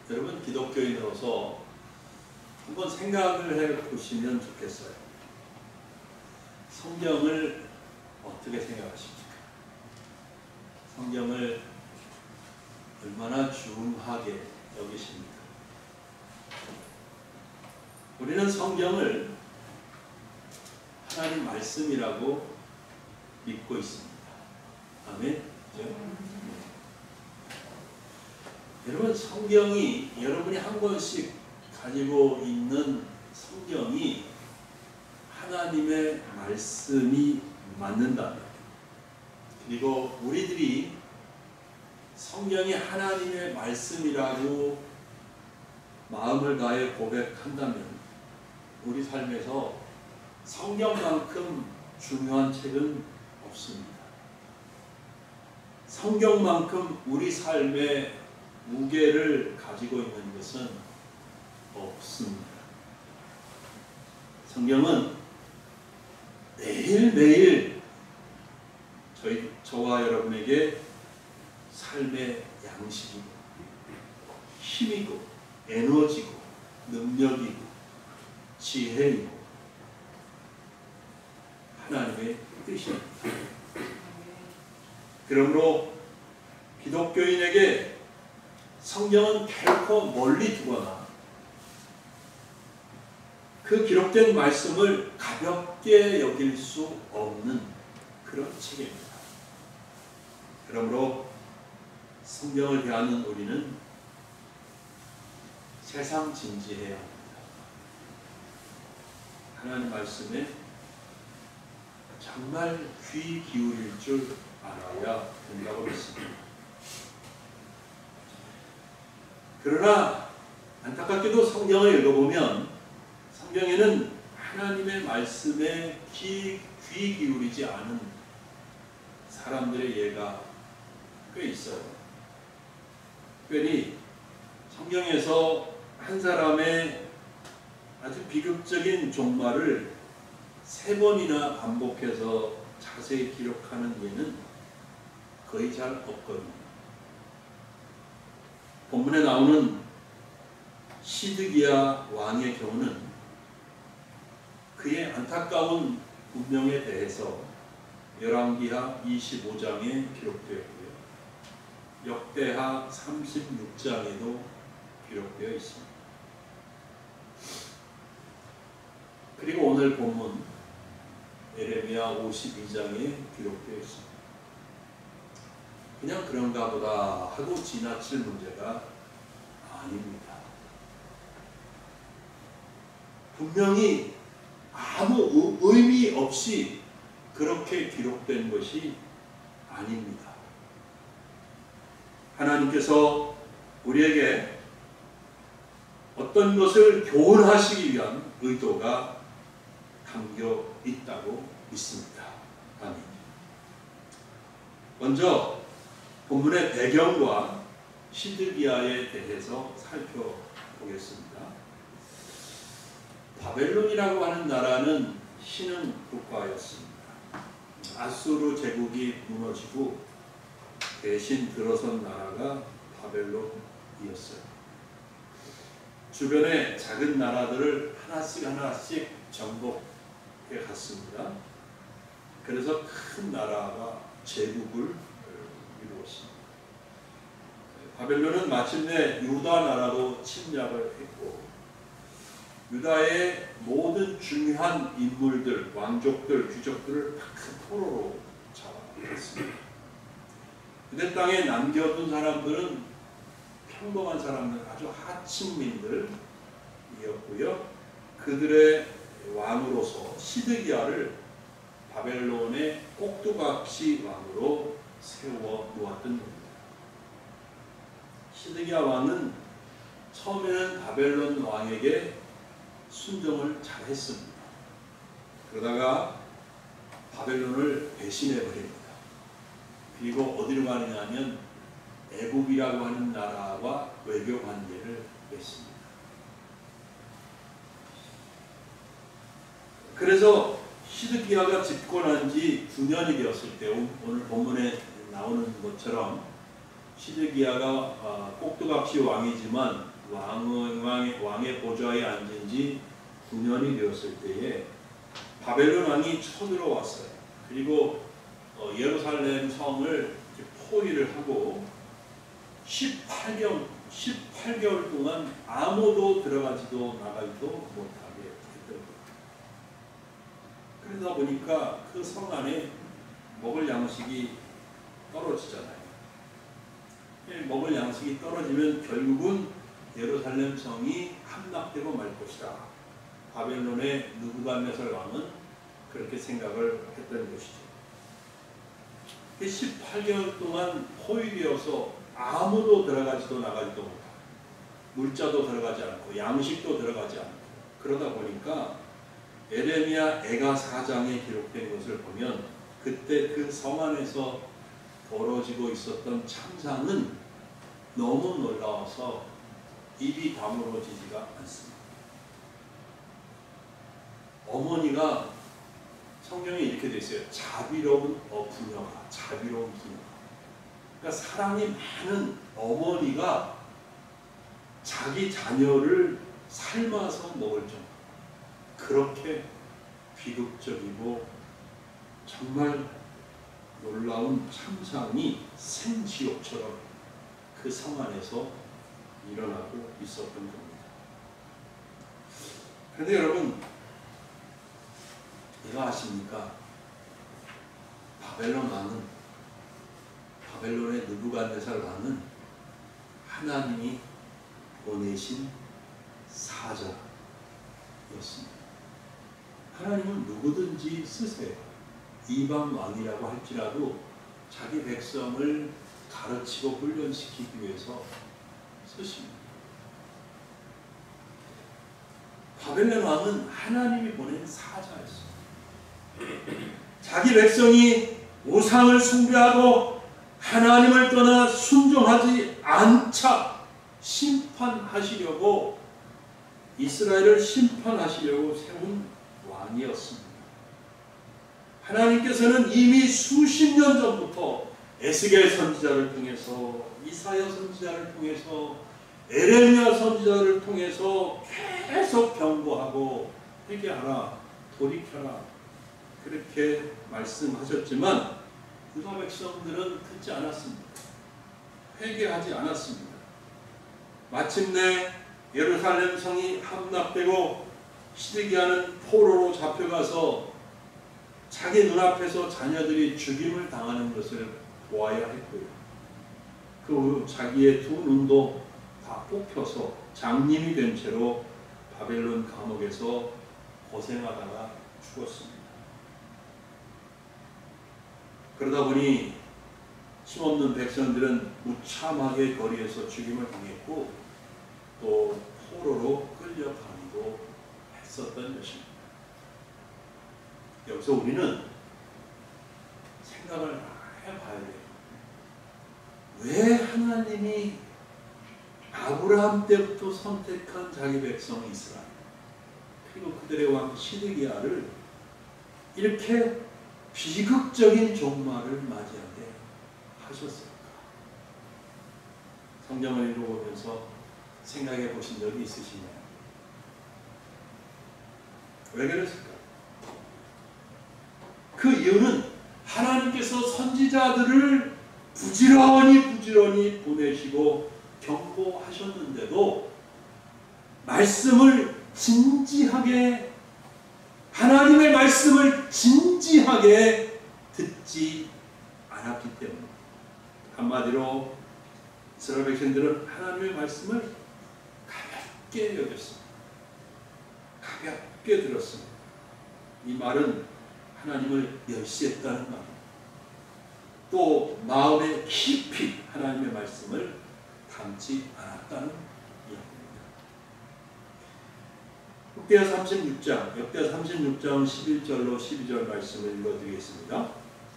여러분 기독교인으로서 한번 생각을 해보시면 좋겠어요. 성경을 어떻게 생각하십니까? 성경을 얼마나 중하게 여기십니까? 우리는 성경을 하나님 말씀이라고 믿고 있습니다. 아멘. 여러분 성경이 여러분이 한 권씩 가지고 있는 성경이 하나님의 말씀이 맞는다면, 그리고 우리들이 성경이 하나님의 말씀이라고 마음을 다해 고백한다면 우리 삶에서 성경만큼 중요한 책은 없습니다. 성경만큼 우리 삶의 무게를 가지고 있는 것은 없습니다. 성경은 매일매일 저와 여러분에게 삶의 양식이고 힘이고 에너지고 능력이고 지혜이고 하나님의 뜻입니다. 그러므로 기독교인에게 성경은 결코 멀리 두거나 그 기록된 말씀을 가볍게 여길 수 없는 그런 책입니다. 그러므로 성경을 대하는 우리는 세상 진지해야 합니다. 하나님 말씀에 정말 귀 기울일 줄 알아야 된다고 믿습니다. 그러나 안타깝게도 성경을 읽어보면 성경에는 하나님의 말씀에 귀 기울이지 않은 사람들의 예가 꽤 있어요. 특별히 성경에서 한 사람의 아주 비극적인 종말을 3번이나 반복해서 자세히 기록하는 예는 거의 잘 없거든요. 본문에 나오는 시드기야 왕의 경우는 그의 안타까운 운명에 대해서 열왕기하 25장에 기록되었고요. 역대하 36장에도 기록되어 있습니다. 그리고 오늘 본문 예레미야 52장에 기록되어 있습니다. 그냥 그런가 보다 하고 지나칠 문제가 아닙니다. 분명히 아무 의미 없이 그렇게 기록된 것이 아닙니다. 하나님께서 우리에게 어떤 것을 교훈하시기 위한 의도가 담겨 있다고 믿습니다. 아멘. 먼저 본문의 배경과 시드기야에 대해서 살펴보겠습니다. 바벨론이라고 하는 나라는 신흥 국가였습니다. 아수르 제국이 무너지고 대신 들어선 나라가 바벨론이었어요. 주변의 작은 나라들을 하나씩 정복해 갔습니다. 그래서 큰 나라가 제국을 이루었습니다. 바벨론은 마침내 유다 나라로 침략을 했고 유다의 모든 중요한 인물들, 왕족들, 귀족들을 큰 포로로 잡아갔습니다. 그때 땅에 남겨둔 사람들은 평범한 사람들, 아주 하층민들이었고요. 그들의 왕으로서 시드기야를 바벨론의 꼭두각시 왕으로 세워 놓았던 겁니다. 시드기야 왕은 처음에는 바벨론 왕에게 순종을 잘했습니다. 그러다가 바벨론을 배신해 버립니다. 그리고 어디로 가느냐 하면 애굽이라고 하는 나라와 외교 관계를 맺습니다. 그래서 시드기야가 집권한 지 9년이 되었을 때 오늘 본문에 나오는 것처럼 시드기야가 꼭두각시 왕이지만 왕의 보좌에 앉은 지 9년이 되었을 때에 바벨론 왕이 쳐들어왔어요. 그리고 예루살렘 성을 포위를 하고 18개월 동안 아무도 들어가지도 나가지도 못하게 했던 거예요. 그러다 보니까 그 성 안에 먹을 양식이 떨어지잖아요. 먹을 양식이 떨어지면 결국은 예루살렘 성이 함락되고 말 것이다. 바벨론의 느부갓네살 왕은 그렇게 생각을 했던 것이죠. 18개월 동안 포위되어서 아무도 들어가지도 나가지도 못하고 물자도 들어가지 않고 양식도 들어가지 않고 그러다 보니까 에레미야 애가 4장에 기록된 것을 보면 그때 그 성 안에서 벌어지고 있었던 참상은 너무 놀라워서 입이 다물어지지가 않습니다. 어머니가 성경에 이렇게 돼 있어요. 자비로운 부녀가, 자비로운 부녀가. 그러니까 사랑이 많은 어머니가 자기 자녀를 삶아서 먹을 정도. 그렇게 비극적이고 정말 놀라운 참상이 생지옥처럼 그 성 안에서 일어나고 있었던 겁니다. 그런데 여러분, 이거 아십니까? 바벨론의 느부갓네살 왕은 하나님이 보내신 사자였습니다. 하나님은 누구든지 쓰세요. 이방 왕이라고 할지라도 자기 백성을 가르치고 훈련시키기 위해서 쓰십니다. 바벨론 왕은 하나님이 보낸 사자였습니다. 자기 백성이 우상을 숭배하고 하나님을 떠나 순종하지 않자 심판하시려고 이스라엘을 심판하시려고 세운 왕이었습니다. 하나님께서는 이미 수십 년 전부터 에스겔 선지자를 통해서 이사야 선지자를 통해서 에레미야 선지자를 통해서 계속 경고하고 회개하라, 돌이켜라 그렇게 말씀하셨지만 유다 백성들은 듣지 않았습니다. 회개하지 않았습니다. 마침내 예루살렘 성이 함락되고 시드기야는 포로로 잡혀가서 자기 눈앞에서 자녀들이 죽임을 당하는 것을 보아야 했고요. 그 후 자기의 두 눈도 다 뽑혀서 장님이 된 채로 바벨론 감옥에서 고생하다가 죽었습니다. 그러다 보니 힘없는 백성들은 무참하게 거리에서 죽임을 당했고 또 포로로 끌려가기도 했었던 것입니다. 여기서 우리는 생각을 해봐야 돼요. 왜 하나님이 아브라함 때부터 선택한 자기 백성 이스라엘 그리고 그들의 왕 시드기야를 이렇게 비극적인 종말을 맞이하게 하셨을까? 성경을 읽어보면서 생각해 보신 적이 있으시나요? 왜 그랬을까? 그 이유는 하나님께서 선지자들을 부지런히 보내시고 경고하셨는데도 말씀을 진지하게 하나님의 말씀을 진지하게 듣지 않았기 때문에 한마디로 이스라엘 백성들은 하나님의 말씀을 가볍게 여겼습니다. 가볍게 들었습니다. 이 말은 하나님을 멸시했다는 말입니다. 또 마음에 깊이 하나님의 말씀을 담지 않았다는 이야기입니다. 역대하 36장 11절로 12절 말씀을 읽어드리겠습니다.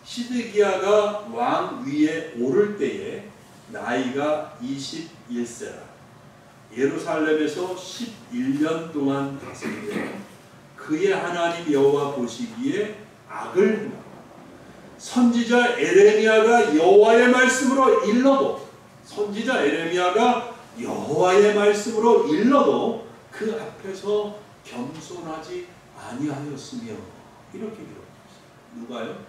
시드기야가 왕 위에 오를 때에 나이가 21세라 예루살렘에서 11년 동안 다스리며 그의 하나님 여호와 보시기에 악을 행하고 선지자 에레미야가 여호와의 말씀으로 일러도 선지자 에레미야가 여호와의 말씀으로 일러도 그 앞에서 겸손하지 아니하였으며 이렇게 기록했어요. 누가요?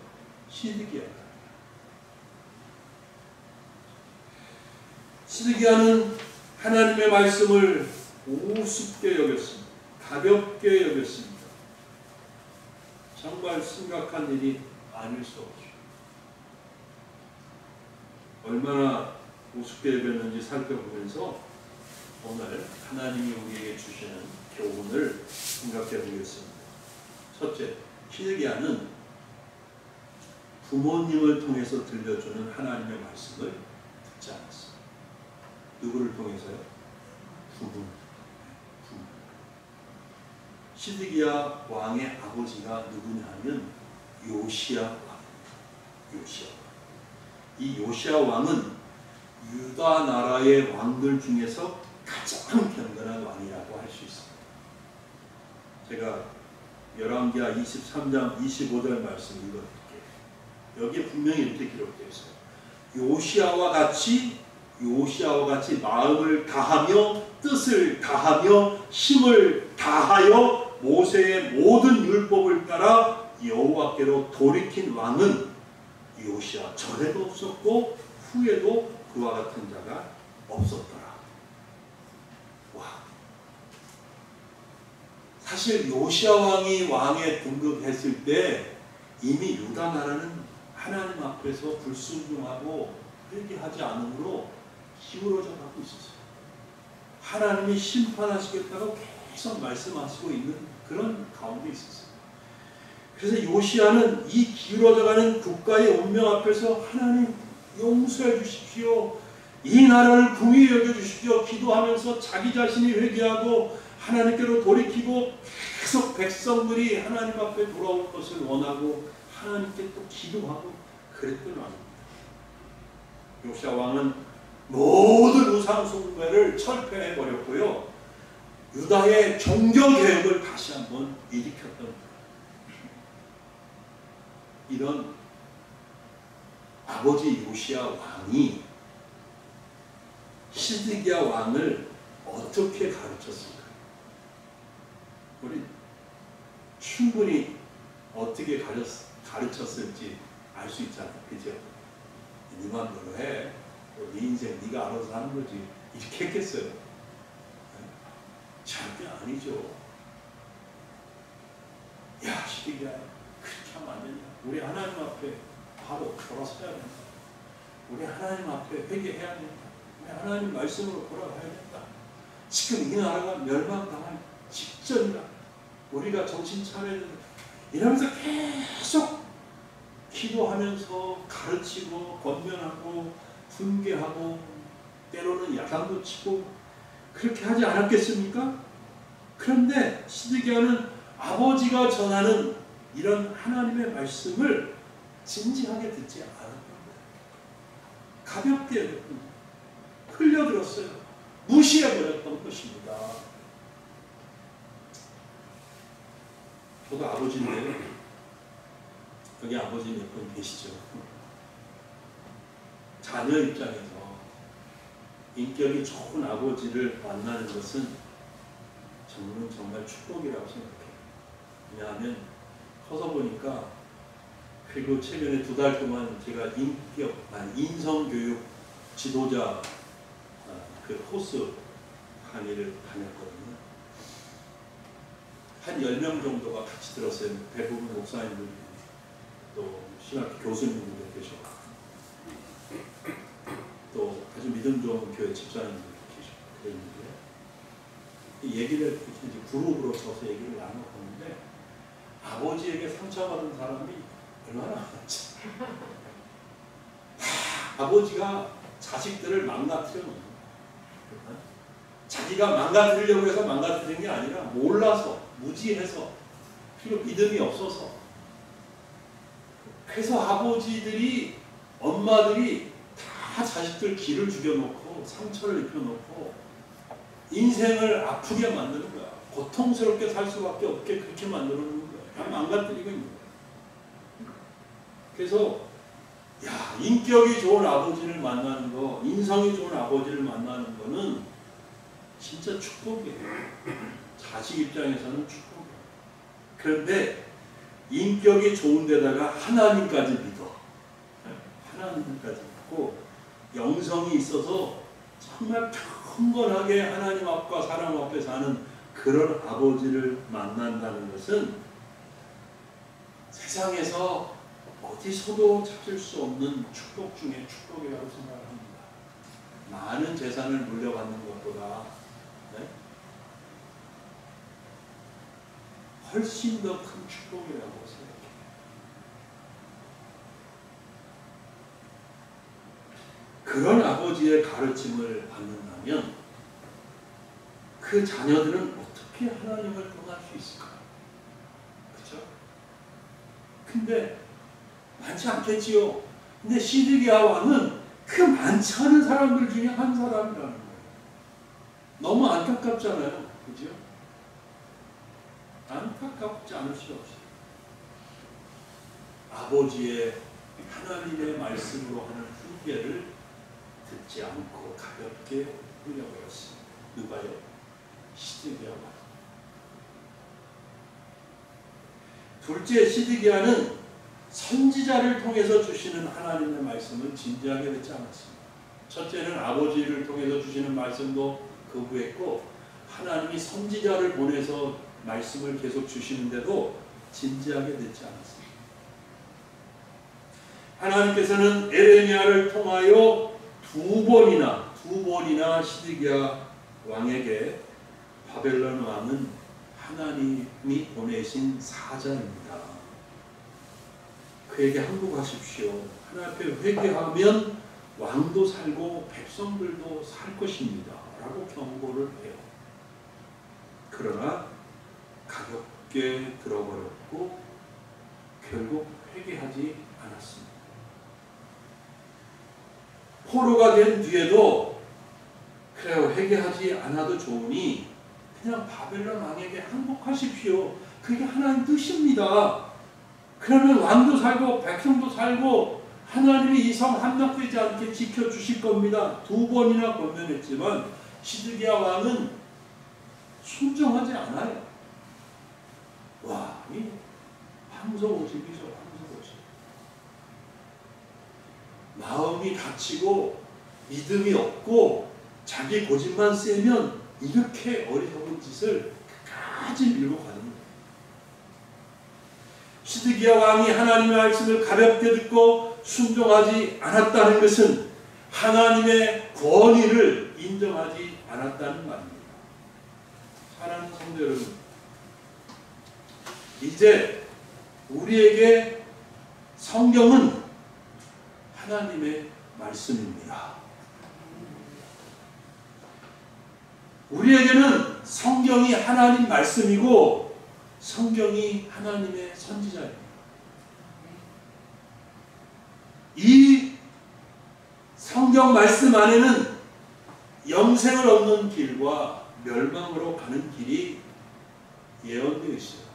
시드기야가. 시드기야는 하나님의 말씀을 우습게 여겼습니다. 가볍게 여겼습니다. 정말 심각한 일이 아닐 수 없죠. 얼마나 우습게 여겼는지 살펴보면서 오늘 하나님이 우리에게 주시는 교훈을 생각해 보겠습니다. 첫째, 시드기야는 부모님을 통해서 들려주는 하나님의 말씀을 듣지 않았어요. 누구를 통해서요? 부모. 시드기야 왕의 아버지가 누구냐 하면 요시야 왕입니다. 요시야 왕. 이 요시야 왕은 유다 나라의 왕들 중에서 가장 견고한 왕이라고 할 수 있습니다. 제가 열왕기하 23장 25절 말씀 읽어드릴게요. 여기에 분명히 이렇게 기록되어 있어요. 요시야와 같이 마음을 다하며 뜻을 다하며 힘을 다하여 모세의 모든 율법을 따라 여호와께로 돌이킨 왕은 요시야 전에도 없었고 후에도 그와 같은 자가 없었더라. 와. 사실 요시야 왕이 왕에 등극했을 때 이미 유다 나라는 하나님 앞에서 불순종하고 회개하지 않으므로 기울어져 가고 있었어요. 하나님이 심판하시겠다고 계속 말씀하시고 있는 그런 가운데 있었어요. 그래서 요시야는 이 기울어져가는 국가의 운명 앞에서 하나님 용서해 주십시오. 이 나라를 긍휼히 여겨 주십시오. 기도하면서 자기 자신이 회개하고 하나님께로 돌이키고 계속 백성들이 하나님 앞에 돌아올 것을 원하고 하나님께 또 기도하고 그랬던 왕입니다. 요시야 왕은 모든 우상 숭배를 철폐해 버렸고요. 유다의 종교 개혁을 다시 한번 일으켰던 거예요. 이런 아버지 요시야 왕이 시드기야 왕을 어떻게 가르쳤을까요? 우리 충분히 어떻게 가르쳤을지 알 수 있잖아요. 그죠? 네 맘대로 해. 네 인생 네가 알아서 하는 거지. 이렇게 했겠어요? 절대 아니죠. 야, 시드기야 그렇게 하면 안 된다. 우리 하나님 앞에 바로 돌아서야 된다. 우리 하나님 앞에 회개해야 된다. 우리 하나님 말씀으로 돌아가야 된다. 지금 이 나라가 멸망당할 직전이다. 우리가 정신 차려야 된다. 이러면서 계속 기도하면서 가르치고 권면하고 훈계하고 때로는 야단도 치고 그렇게 하지 않았겠습니까? 그런데 시드기야는 아버지가 전하는 이런 하나님의 말씀을 진지하게 듣지 않았던 거예요. 가볍게 여겼던 거예요. 흘려들었어요. 무시해버렸던 것입니다. 저도 아버지인데요. 여기 아버지 몇 분 계시죠? 자녀 입장에서 인격이 좋은 아버지를 만나는 것은 저는 정말 축복이라고 생각해요. 왜냐하면 커서 보니까 그리고 최근에 2달 동안 제가 인성교육 지도자 그 코스 강의를 다녔거든요. 한 10명 정도가 같이 들었어요. 대부분 목사님들 또 신학교 교수님들 계셨고 또 아주 믿음 좋은 교회 집사님들 계셨고 그랬는데 이 얘기를 이제 그룹으로 서서 얘기를 나눠보는데 아버지에게 상처받은 사람이 얼마나 많았지. 아버지가 자식들을 망가뜨려 놓는 거예요. 자기가 망가뜨리려고 해서 망가뜨린 게 아니라 몰라서 무지해서 그리고 믿음이 없어서. 그래서 아버지들이 엄마들이 다 자식들 기를 죽여놓고 상처를 입혀놓고 인생을 아프게 만드는 거야. 고통스럽게 살 수밖에 없게 그렇게 만들어놓는 거야. 다 망가뜨리고 있는 거야. 그래서 야, 인격이 좋은 아버지를 만나는 거, 인성이 좋은 아버지를 만나는 거는 진짜 축복이에요. 자식 입장에서는 축복이에요. 그런데 인격이 좋은 데다가 하나님까지 믿어. 하나님까지 믿고 영성이 있어서 정말 평건하게 하나님 앞과 사람 앞에 사는 그런 아버지를 만난다는 것은 세상에서 어디서도 찾을 수 없는 축복 중에 축복이라고 생각합니다. 많은 재산을 물려받는 것보다 훨씬 더 큰 축복이라고 생각해요. 그런 아버지의 가르침을 받는다면 그 자녀들은 어떻게 하나님을 떠날 수 있을까요? 그렇죠? 근데 많지 않겠지요. 근데 시드기야 왕은 그 많지 않은 사람들 중에 한 사람이라는 거예요. 너무 안타깝잖아요. 그죠? 안타깝지 않을 수 없어요. 아버지의 하나님의 말씀으로 하는 훈계를 듣지 않고 가볍게 흘려버렸습니다. 누가요? 시드기야 왕. 둘째, 시드기야는 선지자를 통해서 주시는 하나님의 말씀을 진지하게 듣지 않았습니다. 첫째는 아버지를 통해서 주시는 말씀도 거부했고, 하나님이 선지자를 보내서 말씀을 계속 주시는데도 진지하게 듣지 않았습니다. 하나님께서는 에레미야를 통하여 두 번이나 시드기야 왕에게 바벨론 왕은 하나님이 보내신 사자입니다. 그에게 항복하십시오. 하나님 앞에 회개하면 왕도 살고 백성들도 살 것입니다. 라고 경고를 해요. 그러나 가볍게 들어버렸고 결국 회개하지 않았습니다. 포로가 된 뒤에도 그래요, 회개하지 않아도 좋으니 그냥 바벨론 왕에게 항복하십시오. 그게 하나님 뜻입니다. 그러면 왕도 살고 백성도 살고 하나님이 이 성 함락되지 않게 지켜주실 겁니다. 두 번이나 권면했지만 시드기야 왕은 순종하지 않아요. 와, 이 황소고집이죠. 황소고집. 마음이 닫히고 믿음이 없고 자기 고집만 세면 이렇게 어리석은 짓을 끝까지 밀고 가는 거예요. 시드기야 왕이 하나님의 말씀을 가볍게 듣고 순종하지 않았다는 것은 하나님의 권위를 인정하지 않았다는 말입니다. 사랑하는 성도 여러분, 이제 우리에게 성경은 하나님의 말씀입니다. 우리에게는 성경이 하나님 말씀이고 성경이 하나님의 선지자입니다. 이 성경 말씀 안에는 영생을 얻는 길과 멸망으로 가는 길이 예언되어 있어요.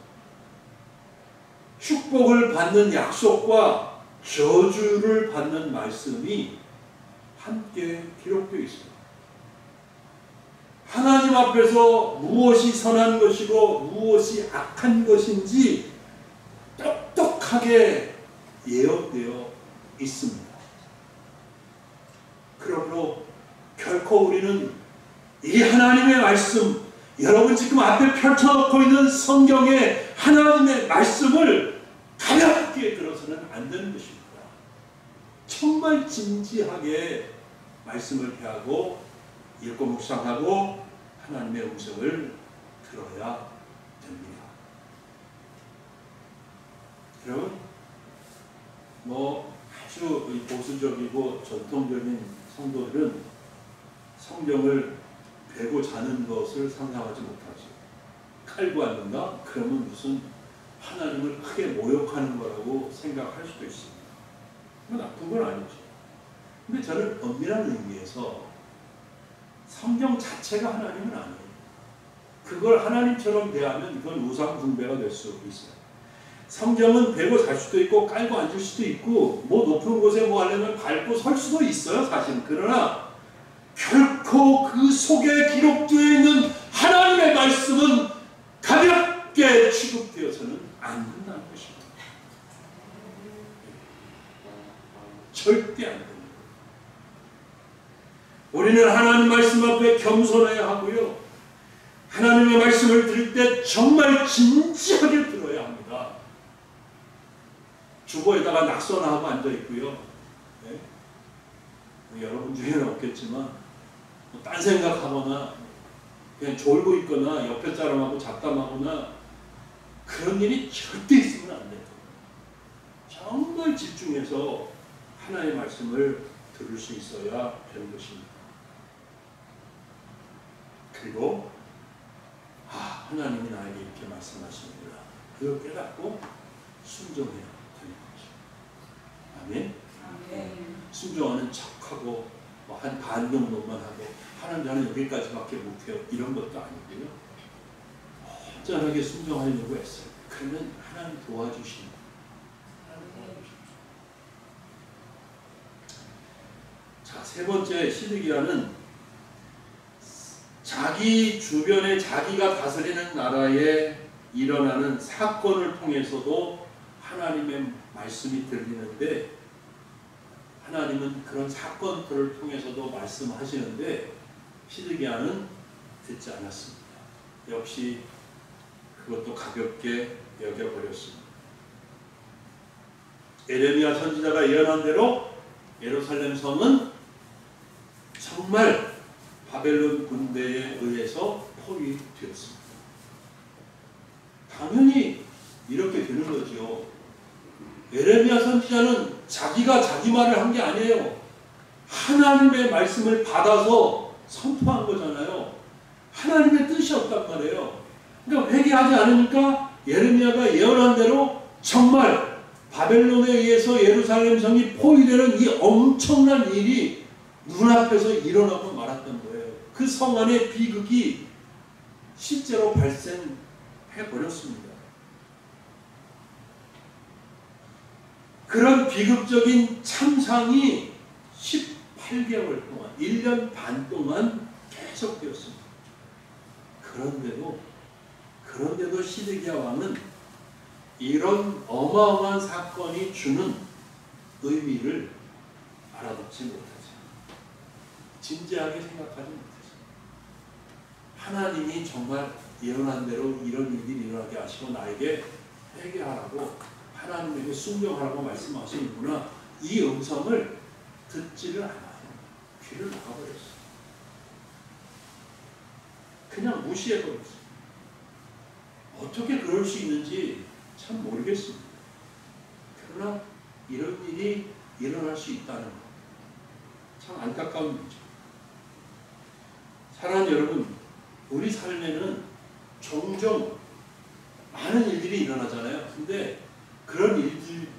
축복을 받는 약속과 저주를 받는 말씀이 함께 기록되어 있습니다. 하나님 앞에서 무엇이 선한 것이고 무엇이 악한 것인지 똑똑하게 예언되어 있습니다. 그러므로 결코 우리는 이 하나님의 말씀, 여러분 지금 앞에 펼쳐놓고 있는 성경의 하나님의 말씀을 가볍게 들어서는 안 되는 것입니다. 정말 진지하게 말씀을 대하고 읽고 묵상하고 하나님의 음성을 들어야 됩니다. 여러분, 아주 보수적이고 전통적인 성도들은 성경을 베고 자는 것을 상상하지 못하죠. 칼고 앉는다? 그러면 무슨 하나님을 크게 모욕하는 거라고 생각할 수도 있습니다. 나쁜 건 아니죠. 근데 저는 엄밀한 의미에서 성경 자체가 하나님은 아니에요. 그걸 하나님처럼 대하면 그건 우상 숭배가 될 수 있어요. 성경은 베고 잘 수도 있고 깔고 앉을 수도 있고 높은 곳에 하려면 밟고 설 수도 있어요, 사실. 그러나 결코 그 속에 기록되어 있는 하나님의 말씀은 가볍게 취급되어서는 안 된다는 것입니다. 절대 안 됩니다. 우리는 하나님 말씀 앞에 겸손해야 하고요. 하나님의 말씀을 들을 때 정말 진지하게 들어야 합니다. 주보에다가 낙서나하고 앉아있고요. 네? 여러분 중에는 없겠지만 딴 생각하거나 그냥 졸고 있거나 옆에 사람하고 잡담하거나 그런 일이 절대 있으면 안 돼요. 정말 집중해서 하나님의 말씀을 들을 수 있어야 되는 것입니다. 그리고 하나님이 나에게 이렇게 말씀하십니다. 그걸 깨닫고 순종해야 되는 거죠. 아멘? 순종하는 척하고 한 반 정도만 하고 하나님 나는 여기까지밖에 못해요. 이런 것도 아니고요. 온전하게 순종하려고 했어요. 그러면 하나님 도와주십니다. 자, 세 번째 시드기야는 자기 주변에 자기가 다스리는 나라에 일어나는 사건을 통해서도 하나님의 말씀이 들리는데 하나님은 그런 사건들을 통해서도 말씀하시는데 시드기야는 듣지 않았습니다. 역시 그것도 가볍게 여겨버렸습니다. 에레미야 선지자가 예언한 대로 예루살렘 성은 정말 바벨론 군대에 의해서 포위되었습니다. 당연히 이렇게 되는 거죠. 예레미야 선지자는 자기가 자기 말을 한 게 아니에요. 하나님의 말씀을 받아서 선포한 거잖아요. 하나님의 뜻이었단 말이에요. 그러니까 회개하지 않으니까 예레미야가 예언한 대로 정말 바벨론에 의해서 예루살렘 성이 포위되는 이 엄청난 일이 눈앞에서 일어나고 말았던 거예요. 그 성 안에 비극이 실제로 발생해버렸습니다. 그런 비극적인 참상이 18개월 동안, 1년 반 동안 계속되었습니다. 그런데도 시드기야 왕은 이런 어마어마한 사건이 주는 의미를 알아듣지 못하죠. 진지하게 생각하지 못하죠. 하나님이 정말 예언한 대로 이런 일이 일어나게 하시고 나에게 회개하라고 하나님에게 순종하라고 말씀하시는구나. 이 음성을 듣지를 않아요. 귀를 막아버렸어요. 그냥 무시해버렸어요. 어떻게 그럴 수 있는지 참 모르겠습니다. 그러나 이런 일이 일어날 수 있다는 것, 참 안타까운 일이죠. 사랑하는 여러분, 우리 삶에는 종종 많은 일들이 일어나잖아요. 근데 그런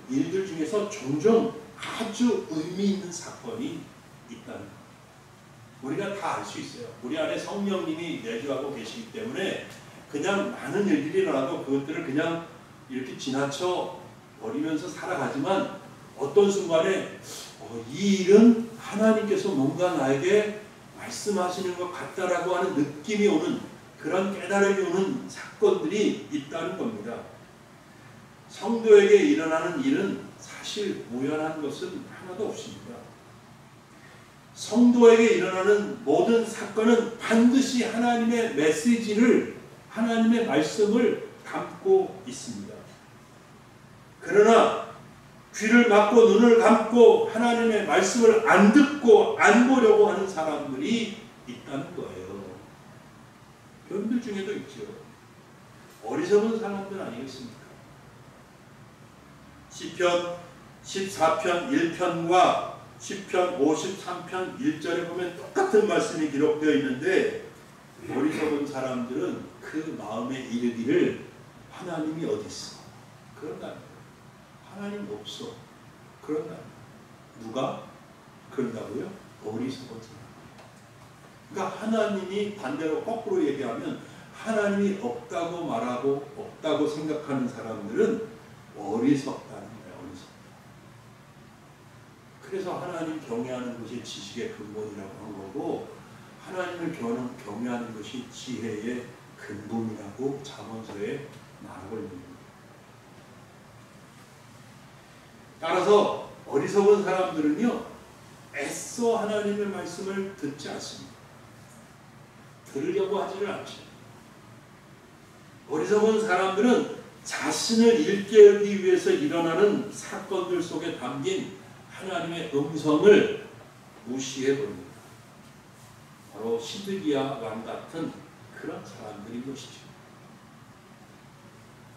일들 중에서 종종 아주 의미 있는 사건이 있다는 것. 우리가 다 알 수 있어요. 우리 안에 성령님이 내주하고 계시기 때문에 그냥 많은 일들이 일어나도 그것들을 그냥 이렇게 지나쳐 버리면서 살아가지만 어떤 순간에 이 일은 하나님께서 뭔가 나에게 말씀하시는 것 같다라고 하는 느낌이 오는, 그런 깨달음이 오는 사건들이 있다는 겁니다. 성도에게 일어나는 일은 사실 우연한 것은 하나도 없습니다. 성도에게 일어나는 모든 사건은 반드시 하나님의 메시지를, 하나님의 말씀을 담고 있습니다. 그러나 귀를 막고 눈을 감고 하나님의 말씀을 안 듣고 안 보려고 하는 사람들이 있다는 거예요. 그런들 중에도 있죠. 어리석은 사람들 아니겠습니까? 시편 14편 1편과 시편 53편 1절에 보면 똑같은 말씀이 기록되어 있는데 어리석은 사람들은 그 마음에 이르기를 하나님이 어디 있어? 그런다. 하나님 없어. 그런다. 누가 그런다고요? 어리석은 사람. 그러니까 하나님이 반대로 거꾸로 얘기하면 하나님이 없다고 말하고 없다고 생각하는 사람들은 어리석다는 거예요. 어리석다. 그래서 하나님 경외하는 것이 지식의 근본이라고 한 거고, 하나님을 하나님을 경외하는 것이 지혜의 근본이라고 잠언서에 말하고 있는 겁니다. 따라서 어리석은 사람들은요, 애써 하나님의 말씀을 듣지 않습니다. 들으려고 하지를 않죠. 어리석은 사람들은 자신을 일깨우기 위해서 일어나는 사건들 속에 담긴 하나님의 음성을 무시해버립니다. 바로 시드기야 왕 같은 그런 사람들인 것이죠.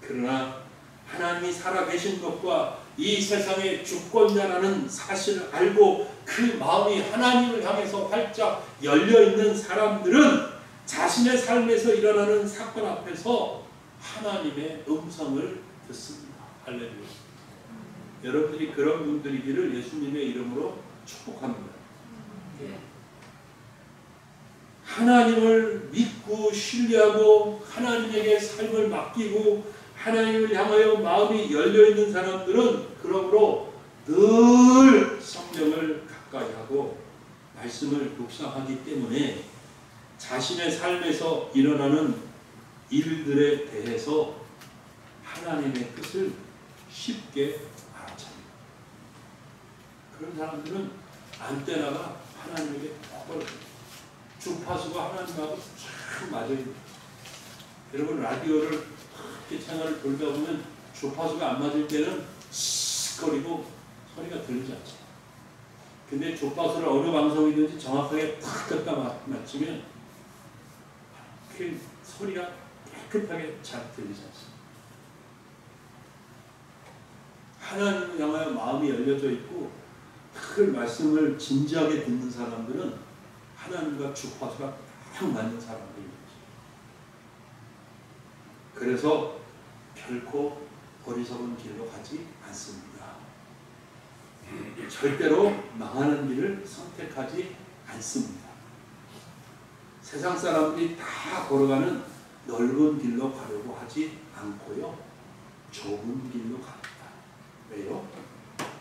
그러나 하나님이 살아계신 것과 이 세상의 주권자라는 사실을 알고 그 마음이 하나님을 향해서 활짝 열려있는 사람들은 자신의 삶에서 일어나는 사건 앞에서 하나님의 음성을 듣습니다. 할렐루야. 여러분들이 그런 분들이기를 예수님의 이름으로 축복합니다. 하나님을 믿고 신뢰하고 하나님에게 삶을 맡기고 하나님을 향하여 마음이 열려있는 사람들은 그러므로 늘 성경을 가까이 하고 말씀을 묵상하기 때문에 자신의 삶에서 일어나는 일들에 대해서 하나님의 뜻을 쉽게 알아챕니다. 그런 사람들은 안테나가 하나님에게 딱 걸립니다. 주파수가 하나님하고 쫙 맞아요. 여러분 라디오를 이렇게 채널을 돌다 보면 주파수가 안 맞을 때는 씩거리고 소리가 들리지 않죠. 근데 주파수를 어느 방송이든지 정확하게 탁 갖다 맞추면 그 소리가 깨끗하게 잘 들리지 않습니다. 하나님을 향하여 마음이 열려져 있고 그 말씀을 진지하게 듣는 사람들은 하나님과 주파수가 딱 맞는 사람들입니다. 그래서 결코 어리석은 길로 가지 않습니다. 절대로 망하는 길을 선택하지 않습니다. 세상 사람들이 다 걸어가는 넓은 길로 가려고 하지 않고요, 좁은 길로 갑니다. 왜요?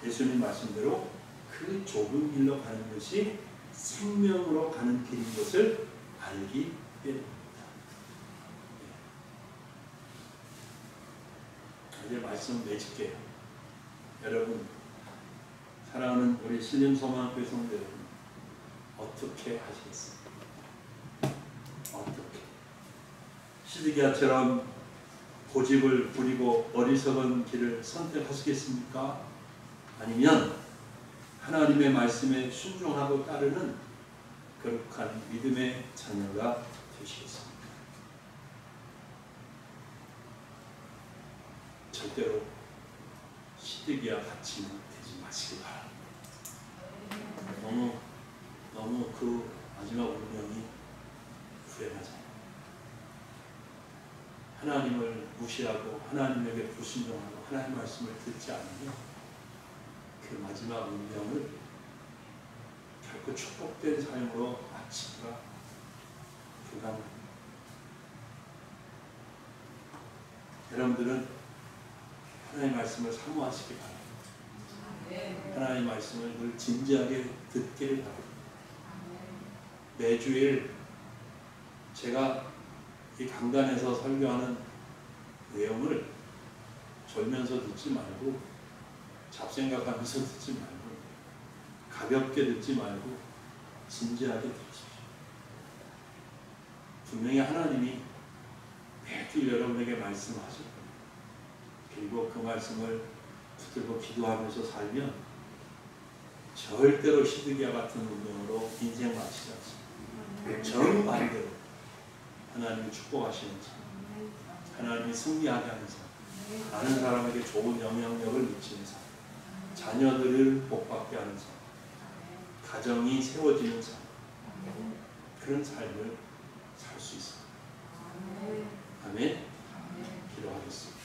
예수님 말씀대로 그 좁은 길로 가는 것이 생명으로 가는 길인 것을 알기 때문입니다. 이제 말씀 맺을게요. 여러분, 사랑하는 우리 신림소망교회 성도 여러분, 어떻게 하시겠습니까? 어떻게? 시드기야처럼 고집을 부리고 어리석은 길을 선택하시겠습니까? 아니면 하나님의 말씀에 순종하고 따르는 거룩한 믿음의 자녀가 되시겠습니까? 절대로 시드기야 같이는 되지 마시기 바랍니다. 너무 그 마지막 운명이 불행하잖아요. 하나님을 무시하고 하나님에게 불순종하고 하나님의 말씀을 듣지 않으면 그 마지막 운명을 결코 축복된 삶으로 마치기가 불가능합니다. 여러분들은 하나님의 말씀을 사모하시기 바랍니다. 하나님의 말씀을 늘 진지하게 듣기를 바랍니다. 매주일 제가 이 강단에서 설교하는 내용을 졸면서 듣지 말고 잡생각하면서 듣지 말고 가볍게 듣지 말고 진지하게 들으십시오. 분명히 하나님이 매주 여러분에게 말씀하실 겁니다. 그리고 그 말씀을 붙들고 기도하면서 살면 절대로 시드기야 같은 운명으로 인생 마치지 않습니다. 정반대로 하나님이 축복하시는 삶, 하나님이 승리하게 하는 삶, 많은 사람에게 좋은 영향력을 미치는 삶, 자녀들을 복받게 하는 삶, 가정이 세워지는 삶, 그런 삶을 살 수 있습니다. 아멘. 기도하겠습니다.